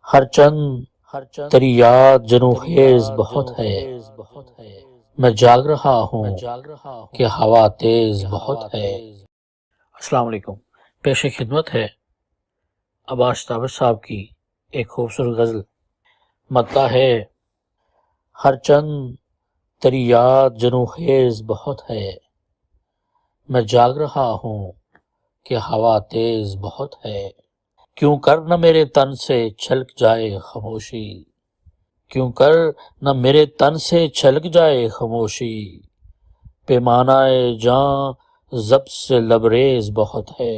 ہر چند تیری یاد جنو خیز بہت ہے، میں جاگ رہا ہوں کہ ہوا تیز بہت ہے۔ السلام علیکم۔ پیش خدمت ہے عباس طابر صاحب کی ایک خوبصورت غزل۔ مطلع ہے: ہر چند تیری یاد جنو خیز بہت ہے، میں جاگ رہا ہوں کہ ہوا تیز بہت ہے۔ کیوں کر نہ میرے تن سے چھلک جائے خاموشی، کیوں کر نہ میرے تن سے چھلک جائے خاموشی، پیمانہ جاں ضبط سے لبریز بہت ہے۔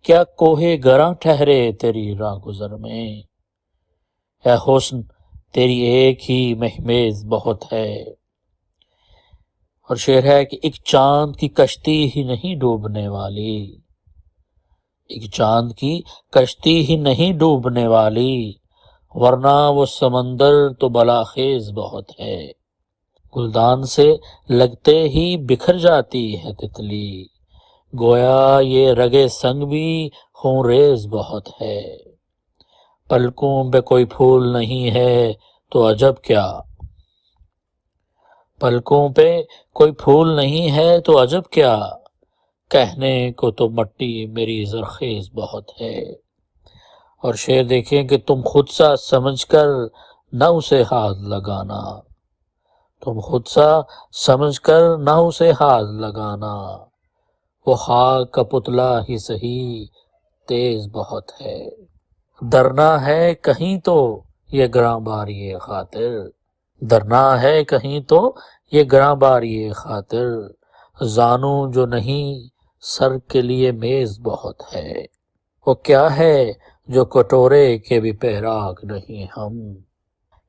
کیا کوہ گراں ٹھہرے تیری راہ گزر میں، اے حسن تیری ایک ہی مہمیز بہت ہے۔ اور شعر ہے کہ ایک چاند کی کشتی ہی نہیں ڈوبنے والی، ایک چاند کی کشتی ہی نہیں ڈوبنے والی، ورنہ وہ سمندر تو بلاخیز بہت ہے۔ گلدان سے لگتے ہی بکھر جاتی ہے تتلی، گویا یہ رگے سنگ بھی خون ریز بہت ہے۔ پلکوں پہ کوئی پھول نہیں ہے تو عجب کیا، پلکوں پہ کوئی پھول نہیں ہے تو عجب کیا، کہنے کو تو مٹی میری زرخیز بہت ہے۔ اور شعر دیکھیں کہ تم خود سا سمجھ کر نہ اسے ہاتھ لگانا، تم خود سا سمجھ کر نہ اسے ہاتھ لگانا، وہ خاک کا پتلا ہی سہی تیز بہت ہے۔ درنا ہے کہیں تو یہ گراں باری خاطر، درنا ہے کہیں تو یہ گراں باری خاطر، زانو جو نہیں سر کے لیے میز بہت ہے۔ وہ کیا ہے جو کٹورے کے بھی پیراک نہیں ہم،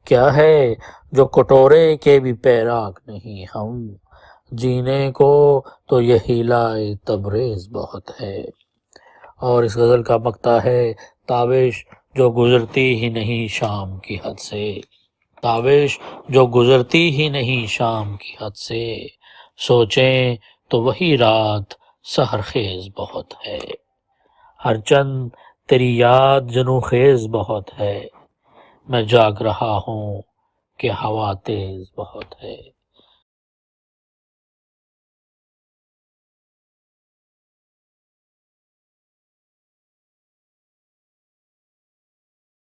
کیا ہے جو کٹورے کے بھی پیراک نہیں ہم، جینے کو تو یہ ہیلہ تبریز بہت ہے۔ اور اس غزل کا مقطع ہے: تابش جو گزرتی ہی نہیں شام کی حد سے، تابش جو گزرتی ہی نہیں شام کی حد سے، سوچیں تو وہی رات سحر خیز بہت ہے۔ ہر چند تیری یاد جنو خیز بہت ہے، میں جاگ رہا ہوں کہ ہوا تیز بہت ہے۔